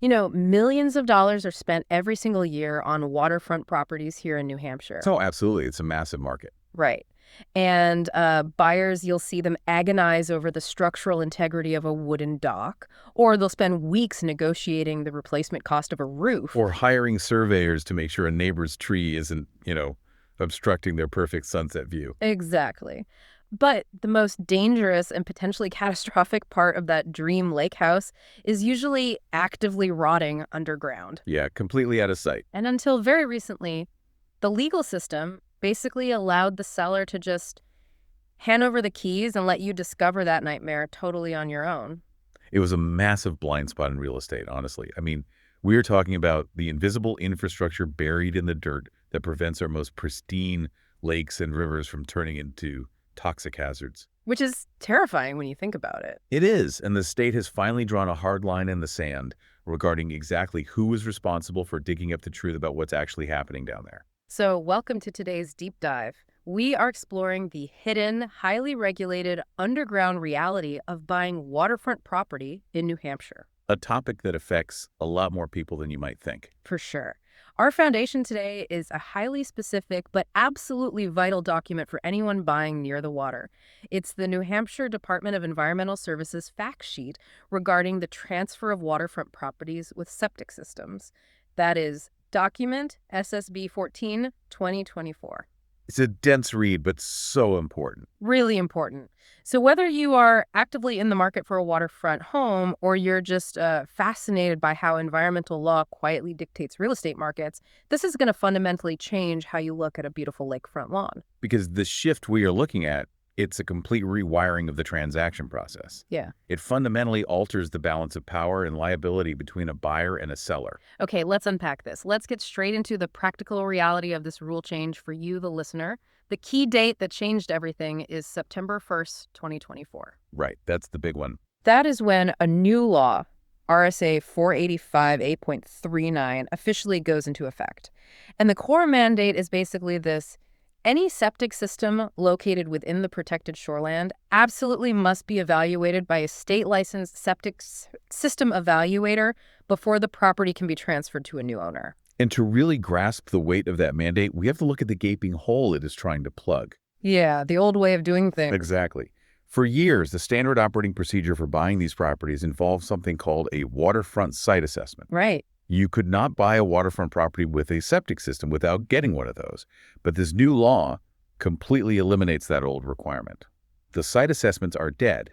Millions of dollars are spent every single year on waterfront properties here in New Hampshire. Oh, absolutely. It's a massive market. Right. And buyers, you'll see them agonize over the structural integrity of a wooden dock, or they'll spend weeks negotiating the replacement cost of a roof. Or hiring surveyors to make sure a neighbor's tree isn't, obstructing their perfect sunset view. Exactly. But the most dangerous and potentially catastrophic part of that dream lake house is usually actively rotting underground. Yeah, completely out of sight. And until very recently, the legal system basically allowed the seller to just hand over the keys and let you discover that nightmare totally on your own. It was a massive blind spot in real estate, honestly. I mean, we're talking about the invisible infrastructure buried in the dirt that prevents our most pristine lakes and rivers from turning into toxic hazards. Which is terrifying when you think about it. It is, and the state has finally drawn a hard line in the sand regarding exactly who is responsible for digging up the truth about what's actually happening down there. So welcome to today's deep dive. We are exploring the hidden, highly regulated underground reality of buying waterfront property in New Hampshire. A topic that affects a lot more people than you might think. For sure. Our foundation today is a highly specific but absolutely vital document for anyone buying near the water. It's the New Hampshire Department of Environmental Services fact sheet regarding the transfer of waterfront properties with septic systems. That is document SSB 14, 2024. It's a dense read, but so important. Really important. So whether you are actively in the market for a waterfront home or you're just fascinated by how environmental law quietly dictates real estate markets, this is going to fundamentally change how you look at a beautiful lakefront lawn. Because the shift we are looking at, it's a complete rewiring of the transaction process. Yeah. It fundamentally alters the balance of power and liability between a buyer and a seller. Okay, let's unpack this. Let's get straight into the practical reality of this rule change for you, the listener. The key date that changed everything is September 1st, 2024. Right, that's the big one. That is when a new law, RSA 485 8.39, officially goes into effect. And the core mandate is basically this: any septic system located within the protected shoreland absolutely must be evaluated by a state-licensed septic system evaluator before the property can be transferred to a new owner. And to really grasp the weight of that mandate, we have to look at the gaping hole it is trying to plug. Yeah, the old way of doing things. Exactly. For years, the standard operating procedure for buying these properties involved something called a waterfront site assessment. Right. You could not buy a waterfront property with a septic system without getting one of those. But this new law completely eliminates that old requirement. The site assessments are dead,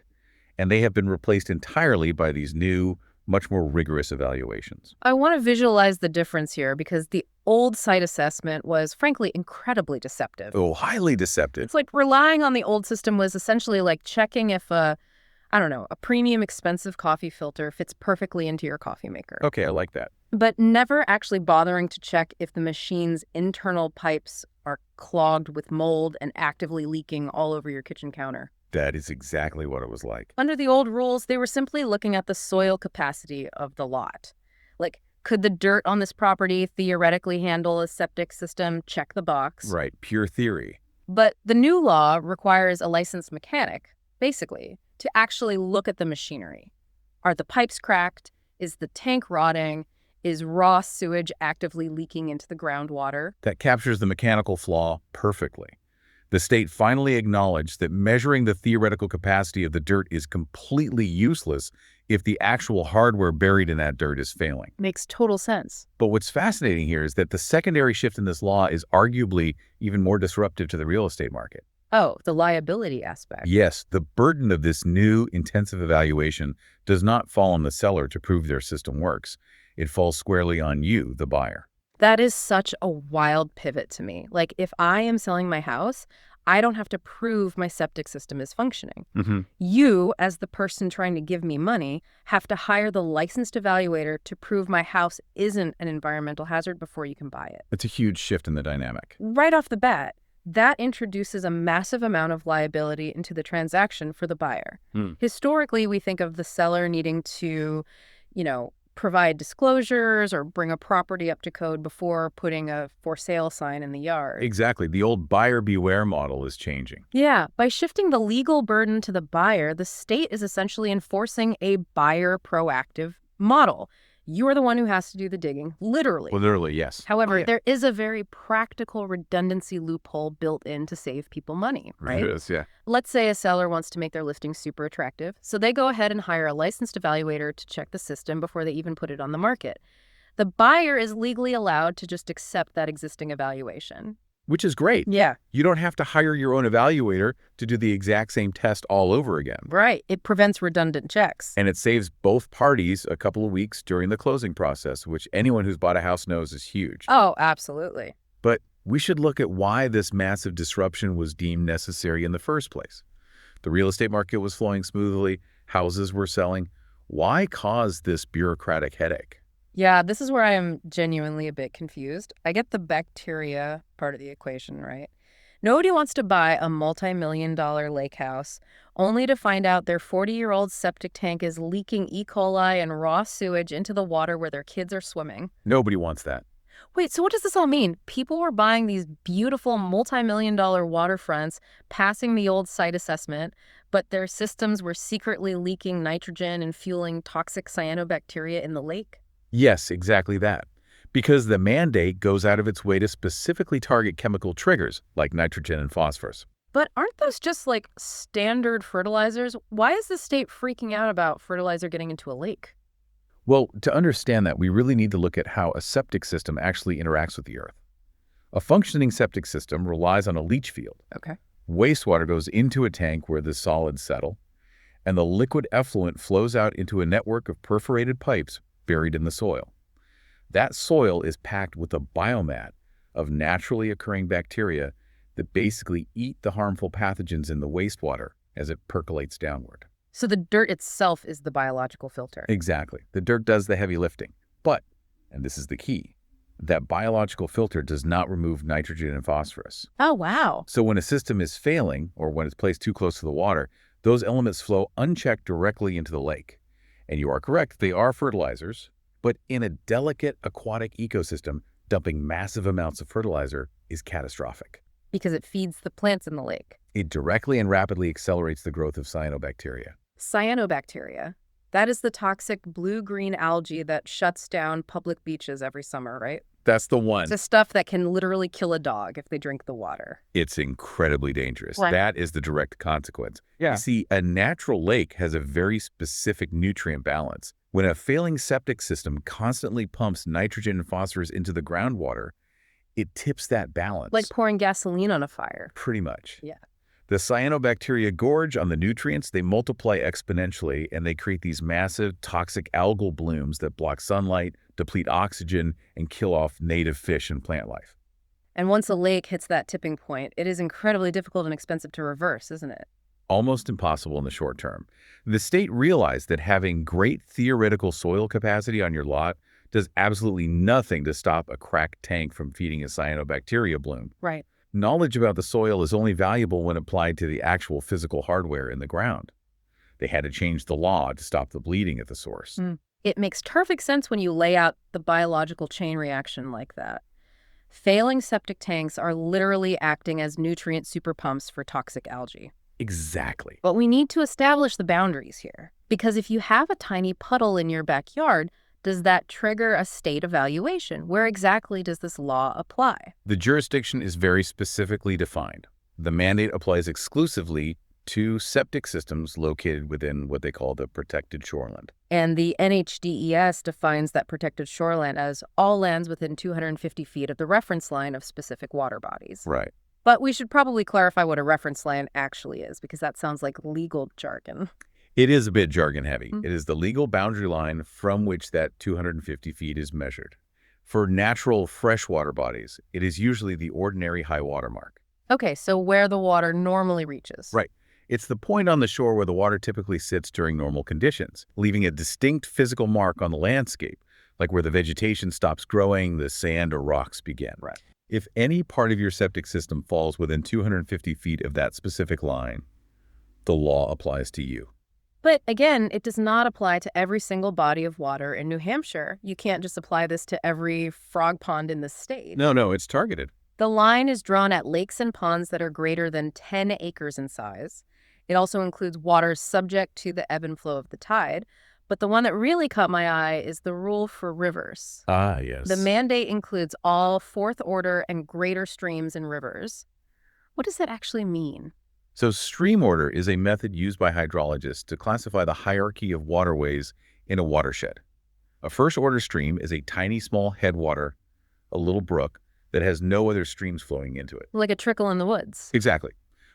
and they have been replaced entirely by these new, much more rigorous evaluations. I want to visualize the difference here because the old site assessment was, frankly, incredibly deceptive. Oh, highly deceptive. It's like relying on the old system was essentially like checking if a premium expensive coffee filter fits perfectly into your coffee maker. Okay, I like that. But never actually bothering to check if the machine's internal pipes are clogged with mold and actively leaking all over your kitchen counter. That is exactly what it was like. Under the old rules, they were simply looking at the soil capacity of the lot. Like, could the dirt on this property theoretically handle a septic system? Check the box. Right, pure theory. But the new law requires a licensed mechanic, basically, to actually look at the machinery. Are the pipes cracked? Is the tank rotting? Is raw sewage actively leaking into the groundwater? That captures the mechanical flaw perfectly. The state finally acknowledged that measuring the theoretical capacity of the dirt is completely useless if the actual hardware buried in that dirt is failing. Makes total sense. But what's fascinating here is that the secondary shift in this law is arguably even more disruptive to the real estate market. Oh, the liability aspect. Yes, the burden of this new intensive evaluation does not fall on the seller to prove their system works. It falls squarely on you, the buyer. That is such a wild pivot to me. Like, if I am selling my house, I don't have to prove my septic system is functioning. You, as the person trying to give me money, have to hire the licensed evaluator to prove my house isn't an environmental hazard before you can buy it. It's a huge shift in the dynamic. Right off the bat, that introduces a massive amount of liability into the transaction for the buyer. Historically, we think of the seller needing to, provide disclosures or bring a property up to code before putting a for sale sign in the yard. Exactly. The old buyer beware model is changing. Yeah, by shifting the legal burden to the buyer, the state is essentially enforcing a buyer proactive model. You're the one who has to do the digging, literally. Well, literally, yes. However, there is a very practical redundancy loophole built in to save people money, right? It is, yeah. Let's say a seller wants to make their listing super attractive, so they go ahead and hire a licensed evaluator to check the system before they even put it on the market. The buyer is legally allowed to just accept that existing evaluation. Which is great. Yeah. You don't have to hire your own evaluator to do the exact same test all over again. Right. It prevents redundant checks. And it saves both parties a couple of weeks during the closing process, which anyone who's bought a house knows is huge. Oh, absolutely. But we should look at why this massive disruption was deemed necessary in the first place. The real estate market was flowing smoothly, houses were selling. Why cause this bureaucratic headache? Yeah, this is where I am genuinely a bit confused. I get the bacteria part of the equation, right? Nobody wants to buy a multi-million-dollar lake house only to find out their 40-year-old septic tank is leaking E. coli and raw sewage into the water where their kids are swimming. Nobody wants that. Wait, so what does this all mean? People were buying these beautiful multi-million-dollar waterfronts, passing the old site assessment, but their systems were secretly leaking nitrogen and fueling toxic cyanobacteria in the lake? Yes, exactly that. Because the mandate goes out of its way to specifically target chemical triggers like nitrogen and phosphorus. But aren't those just like standard fertilizers? Why is the state freaking out about fertilizer getting into a lake? Well, to understand that, we really need to look at how a septic system actually interacts with the earth. A functioning septic system relies on a leach field. Okay. Wastewater goes into a tank where the solids settle, and the liquid effluent flows out into a network of perforated pipes buried in the soil. That soil is packed with a biomat of naturally occurring bacteria that basically eat the harmful pathogens in the wastewater as it percolates downward. So the dirt itself is the biological filter. Exactly. The dirt does the heavy lifting. But, and this is the key, that biological filter does not remove nitrogen and phosphorus. Oh, wow. So when a system is failing, or when it's placed too close to the water, those elements flow unchecked directly into the lake. And you are correct, they are fertilizers, but in a delicate aquatic ecosystem, dumping massive amounts of fertilizer is catastrophic. Because it feeds the plants in the lake. It directly and rapidly accelerates the growth of cyanobacteria. Cyanobacteria. That is the toxic blue-green algae that shuts down public beaches every summer, right? That's the one. It's the stuff that can literally kill a dog if they drink the water. It's incredibly dangerous. Right. That is the direct consequence. Yeah. You see, a natural lake has a very specific nutrient balance. When a failing septic system constantly pumps nitrogen and phosphorus into the groundwater, it tips that balance. Like pouring gasoline on a fire. Pretty much. Yeah. The cyanobacteria gorge on the nutrients, they multiply exponentially, and they create these massive toxic algal blooms that block sunlight, deplete oxygen, and kill off native fish and plant life. And once a lake hits that tipping point, it is incredibly difficult and expensive to reverse, isn't it? Almost impossible in the short term. The state realized that having great theoretical soil capacity on your lot does absolutely nothing to stop a cracked tank from feeding a cyanobacteria bloom. Right. Knowledge about the soil is only valuable when applied to the actual physical hardware in the ground. They had to change the law to stop the bleeding at the source. It makes perfect sense when you lay out the biological chain reaction like that. Failing septic tanks are literally acting as nutrient super pumps for toxic algae. Exactly. But we need to establish the boundaries here. Because if you have a tiny puddle in your backyard, does that trigger a state evaluation? Where exactly does this law apply? The jurisdiction is very specifically defined. The mandate applies exclusively to septic systems located within what they call the protected shoreland. And the NHDES defines that protected shoreland as all lands within 250 feet of the reference line of specific water bodies. Right. But we should probably clarify what a reference line actually is, because that sounds like legal jargon. It is a bit jargon heavy. It is the legal boundary line from which that 250 feet is measured. For natural freshwater bodies, it is usually the ordinary high water mark. Okay, so where the water normally reaches. Right. It's the point on the shore where the water typically sits during normal conditions, leaving a distinct physical mark on the landscape, like where the vegetation stops growing, the sand or rocks begin. Right. If any part of your septic system falls within 250 feet of that specific line, the law applies to you. But again, it does not apply to every single body of water in New Hampshire. You can't just apply this to every frog pond in the state. No, it's targeted. The line is drawn at lakes and ponds that are greater than 10 acres in size. It also includes waters subject to the ebb and flow of the tide, But the one that really caught my eye is the rule for rivers. Ah, The yes. mandate includes all fourth order and greater streams and rivers. What does that actually mean? So stream order is a method used by hydrologists to classify the hierarchy of waterways in a watershed. A first-order stream is a tiny, small headwater, a little brook, that has no other streams flowing into it. Like a trickle in the woods. Exactly.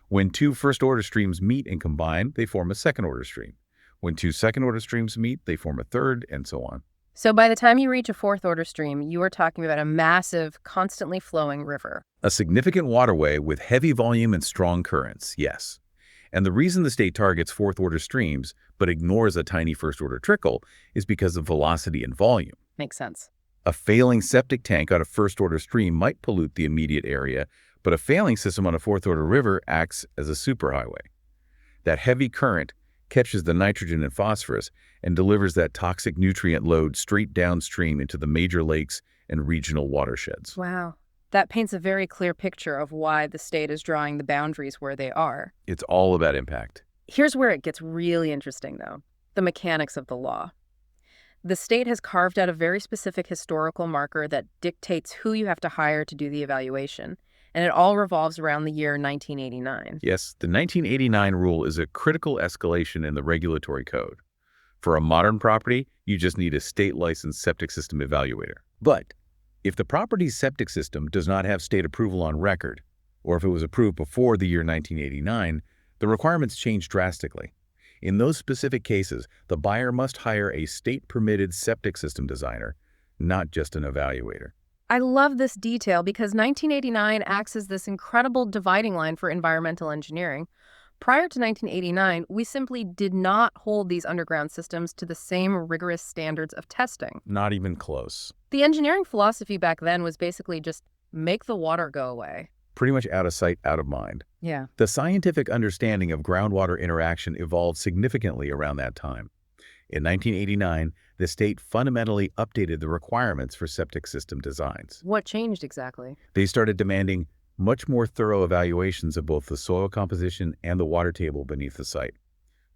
When two first-order streams meet and combine, they form a second-order stream. When two second-order streams meet, they form a third, and so on. So by the time you reach a fourth order stream, you are talking about a massive, constantly flowing river. A significant waterway with heavy volume and strong currents, yes. And the reason the state targets fourth-order streams but ignores a tiny first-order trickle is because of velocity and volume. Makes sense. A failing septic tank on a first-order stream might pollute the immediate area, but a failing system on a fourth-order river acts as a superhighway. That heavy current catches the nitrogen and phosphorus and delivers that toxic nutrient load straight downstream into the major lakes and regional watersheds. Wow. That paints a very clear picture of why the state is drawing the boundaries where they are. It's all about impact. Here's where it gets really interesting, though. The mechanics of the law. The state has carved out a very specific historical marker that dictates who you have to hire to do the evaluation, and it all revolves around the year 1989. Yes, the 1989 rule is a critical escalation in the regulatory code. For a modern property, you just need a state-licensed septic system evaluator. But if the property's septic system does not have state approval on record, or if it was approved before the year 1989, the requirements change drastically. In those specific cases, the buyer must hire a state-permitted septic system designer, not just an evaluator. I love this detail because 1989 acts as this incredible dividing line for environmental engineering. Prior to 1989, we simply did not hold these underground systems to the same rigorous standards of testing. Not even close. The engineering philosophy back then was basically just make the water go away. Pretty much out of sight, out of mind. Yeah. The scientific understanding of groundwater interaction evolved significantly around that time. In 1989, the state fundamentally updated the requirements for septic system designs. What changed exactly? They started demanding much more thorough evaluations of both the soil composition and the water table beneath the site.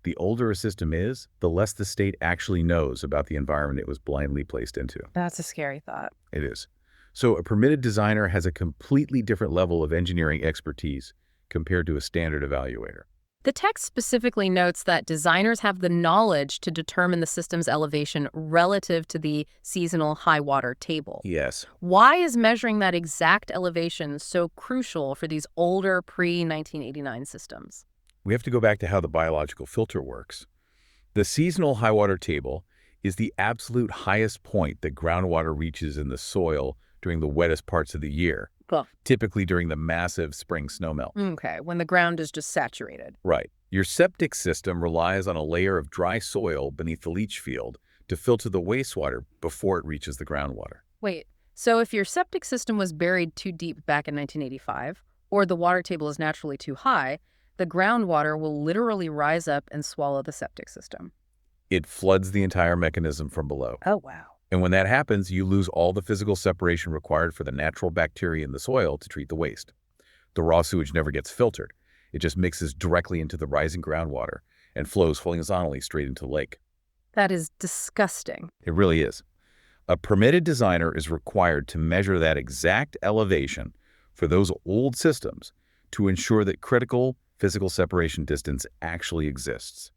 The older a system is, the less the state actually knows about the environment it was blindly placed into. That's a scary thought. It is. So a permitted designer has a completely different level of engineering expertise compared to a standard evaluator. The text specifically notes that designers have the knowledge to determine the system's elevation relative to the seasonal high water table. Yes. Why is measuring that exact elevation so crucial for these older pre-1989 systems? We have to go back to how the biological filter works. The seasonal high water table is the absolute highest point that groundwater reaches in the soil during the wettest parts of the year, Cool. typically during the massive spring snowmelt. Okay, when the ground is just saturated. Right. Your septic system relies on a layer of dry soil beneath the leach field to filter the wastewater before it reaches the groundwater. Wait, so if your septic system was buried too deep back in 1985, or the water table is naturally too high, the groundwater will literally rise up and swallow the septic system. It floods the entire mechanism from below. Oh, wow. And when that happens, you lose all the physical separation required for the natural bacteria in the soil to treat the waste. The raw sewage never gets filtered. It just mixes directly into the rising groundwater and flows horizontally straight into the lake. That is disgusting. It really is. A permitted designer is required to measure that exact elevation for those old systems to ensure that critical physical separation distance actually exists.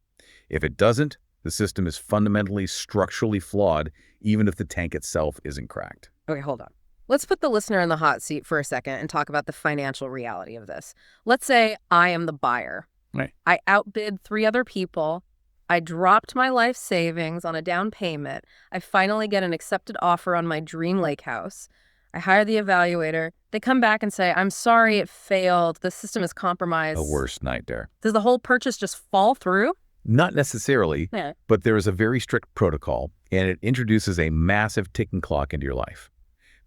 If it doesn't, the system is fundamentally structurally flawed, even if the tank itself isn't cracked. Okay, hold on. Let's put the listener in the hot seat for a second and talk about the financial reality of this. Let's say I am the buyer. Right. I outbid 3 other people. I dropped my life savings on a down payment. I finally get an accepted offer on my dream lake house. I hire the evaluator. They come back and say, I'm sorry, it failed. The system is compromised. A worst nightmare. Does the whole purchase just fall through? Not necessarily, Yeah. but there is a very strict protocol, and it introduces a massive ticking clock into your life.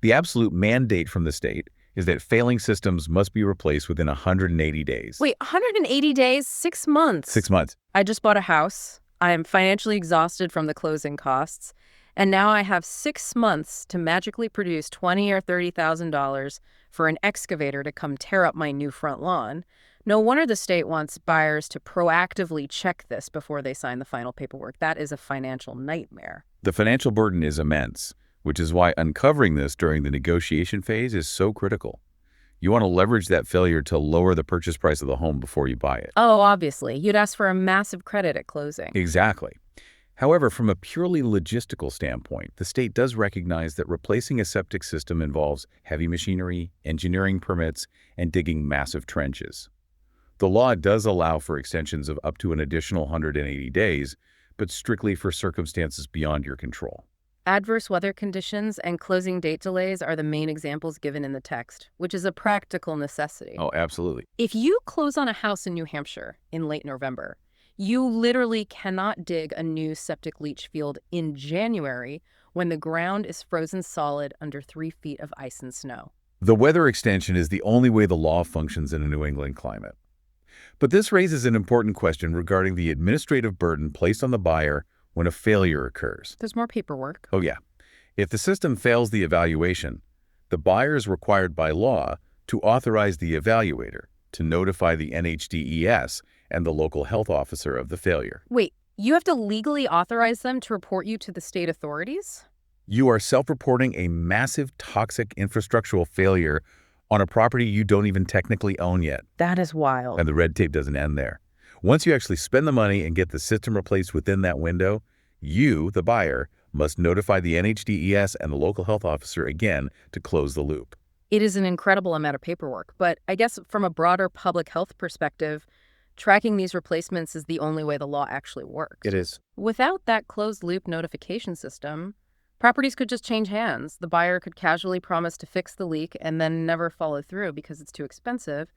The absolute mandate from the state is that failing systems must be replaced within 180 days. Wait, 180 days? 6 months? 6 months. I just bought a house. I am financially exhausted from the closing costs. And now I have 6 months to magically produce $20,000 or $30,000 for an excavator to come tear up my new front lawn. No wonder the state wants buyers to proactively check this before they sign the final paperwork. That is a financial nightmare. The financial burden is immense, which is why uncovering this during the negotiation phase is so critical. You want to leverage that failure to lower the purchase price of the home before you buy it. Oh, obviously. You'd ask for a massive credit at closing. Exactly. However, from a purely logistical standpoint, the state does recognize that replacing a septic system involves heavy machinery, engineering permits, and digging massive trenches. The law does allow for extensions of up to an additional 180 days, but strictly for circumstances beyond your control. Adverse weather conditions and closing date delays are the main examples given in the text, which is a practical necessity. Oh, absolutely. If you close on a house in New Hampshire in late November, you literally cannot dig a new septic leach field in January when the ground is frozen solid under 3 feet of ice and snow. The weather extension is the only way the law functions in a New England climate. But this raises an important question regarding the administrative burden placed on the buyer when a failure occurs. There's more paperwork. Oh, yeah. If the system fails the evaluation, the buyer is required by law to authorize the evaluator to notify the NHDES and the local health officer of the failure. Wait, you have to legally authorize them to report you to the state authorities? You are self-reporting a massive toxic infrastructural failure on a property you don't even technically own yet. That is wild. And the red tape doesn't end there. Once you actually spend the money and get the system replaced within that window, you, the buyer, must notify the NHDES and the local health officer again to close the loop. It is an incredible amount of paperwork, but I guess from a broader public health perspective, tracking these replacements is the only way the law actually works. It is. Without that closed-loop notification system, properties could just change hands. The buyer could casually promise to fix the leak and then never follow through because it's too expensive.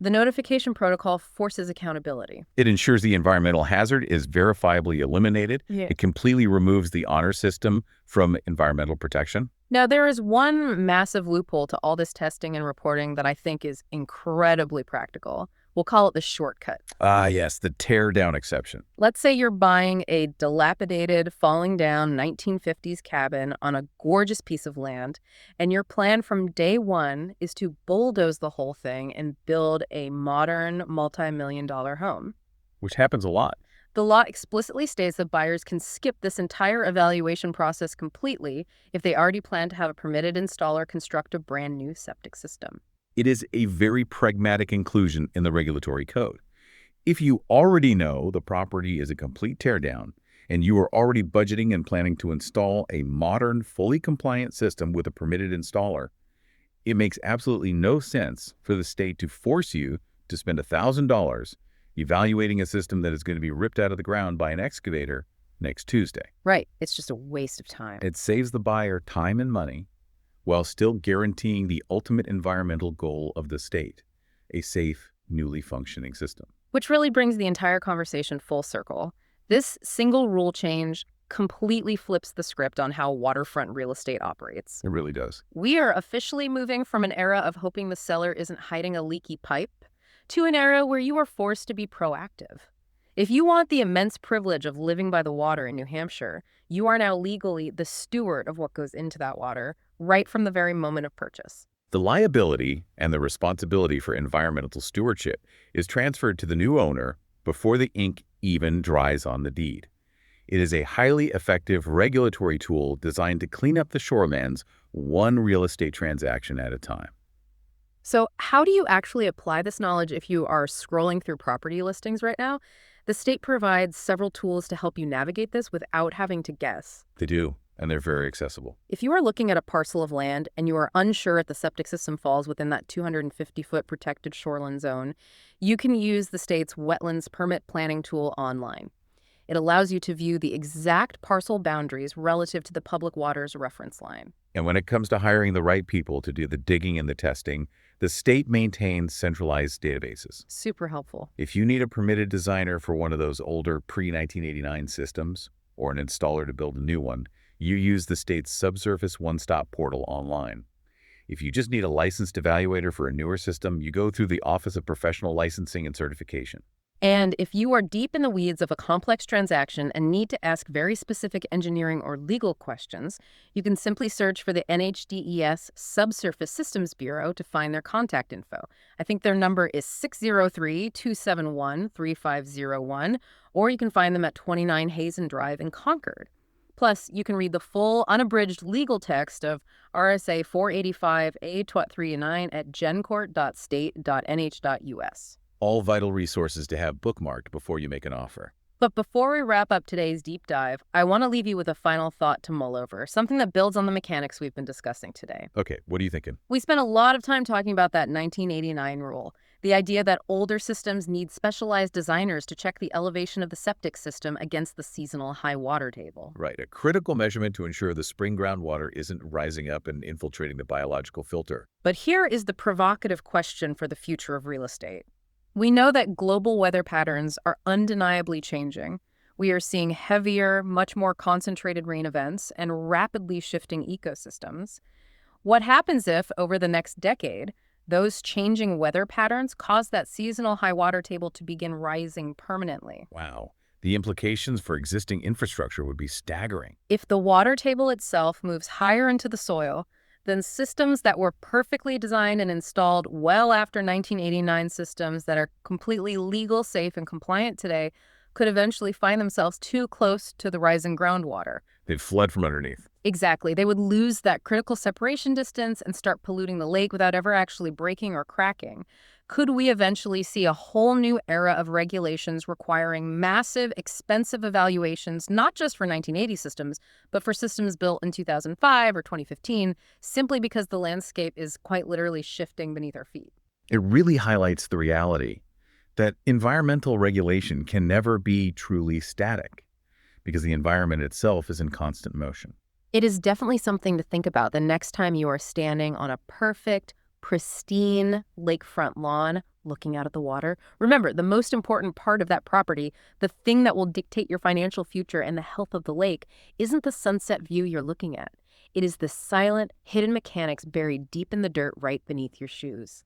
The notification protocol forces accountability. It ensures the environmental hazard is verifiably eliminated. Yeah. It completely removes the honor system from environmental protection. Now, there is one massive loophole to all this testing and reporting that I think is incredibly practical. We'll call it the shortcut. Ah, yes, the tear-down exception. Let's say you're buying a dilapidated, falling down 1950s cabin on a gorgeous piece of land, and your plan from day one is to bulldoze the whole thing and build a modern, multi-million-dollar home. Which happens a lot. The law explicitly states that buyers can skip this entire evaluation process completely if they already plan to have a permitted installer construct a brand new septic system. It is a very pragmatic inclusion in the regulatory code. If you already know the property is a complete teardown and you are already budgeting and planning to install a modern, fully compliant system with a permitted installer, it makes absolutely no sense for the state to force you to spend $1,000 evaluating a system that is going to be ripped out of the ground by an excavator next Tuesday. Right. It's just a waste of time. It saves the buyer time and money while still guaranteeing the ultimate environmental goal of the state, a safe, newly functioning system. Which really brings the entire conversation full circle. This single rule change completely flips the script on how waterfront real estate operates. It really does. We are officially moving from an era of hoping the seller isn't hiding a leaky pipe to an era where you are forced to be proactive. If you want the immense privilege of living by the water in New Hampshire, you are now legally the steward of what goes into that water right from the very moment of purchase. The liability and the responsibility for environmental stewardship is transferred to the new owner before the ink even dries on the deed. It is a highly effective regulatory tool designed to clean up the shorelands one real estate transaction at a time. So how do you actually apply this knowledge if you are scrolling through property listings right now? The state provides several tools to help you navigate this without having to guess. They do, and they're very accessible. If you are looking at a parcel of land and you are unsure if the septic system falls within that 250-foot protected shoreline zone, you can use the state's wetlands permit planning tool online. It allows you to view the exact parcel boundaries relative to the public waters reference line. And when it comes to hiring the right people to do the digging and the testing, the state maintains centralized databases. Super helpful. If you need a permitted designer for one of those older pre-1989 systems or an installer to build a new one, you use the state's subsurface one-stop portal online. If you just need a licensed evaluator for a newer system, you go through the Office of Professional Licensing and Certification. And if you are deep in the weeds of a complex transaction and need to ask very specific engineering or legal questions, you can simply search for the NHDES Subsurface Systems Bureau to find their contact info. I think their number is 603-271-3501, or you can find them at 29 Hazen Drive in Concord. Plus, you can read the full, unabridged legal text of RSA 485A.39 at gencourt.state.nh.us. All vital resources to have bookmarked before you make an offer. But before we wrap up today's deep dive, I want to leave you with a final thought to mull over, something that builds on the mechanics we've been discussing today. Okay, what are you thinking? We spent a lot of time talking about that 1989 rule, the idea that older systems need specialized designers to check the elevation of the septic system against the seasonal high water table. Right, a critical measurement to ensure the spring groundwater isn't rising up and infiltrating the biological filter. But here is the provocative question for the future of real estate. We know that global weather patterns are undeniably changing. We are seeing heavier, much more concentrated rain events and rapidly shifting ecosystems. What happens if, over the next decade, those changing weather patterns cause that seasonal high water table to begin rising permanently? Wow, the implications for existing infrastructure would be staggering. If the water table itself moves higher into the soil, then systems that were perfectly designed and installed well after 1989 systems that are completely legal, safe, and compliant today could eventually find themselves too close to the rising groundwater. They'd flood from underneath. Exactly. They would lose that critical separation distance and start polluting the lake without ever actually breaking or cracking. Could we eventually see a whole new era of regulations requiring massive, expensive evaluations, not just for 1980 systems, but for systems built in 2005 or 2015, simply because the landscape is quite literally shifting beneath our feet? It really highlights the reality that environmental regulation can never be truly static because the environment itself is in constant motion. It is definitely something to think about the next time you are standing on a perfect, pristine lakefront lawn looking out at the water. Remember, the most important part of that property, the thing that will dictate your financial future and the health of the lake, isn't the sunset view you're looking at. It is the silent, hidden mechanics buried deep in the dirt right beneath your shoes.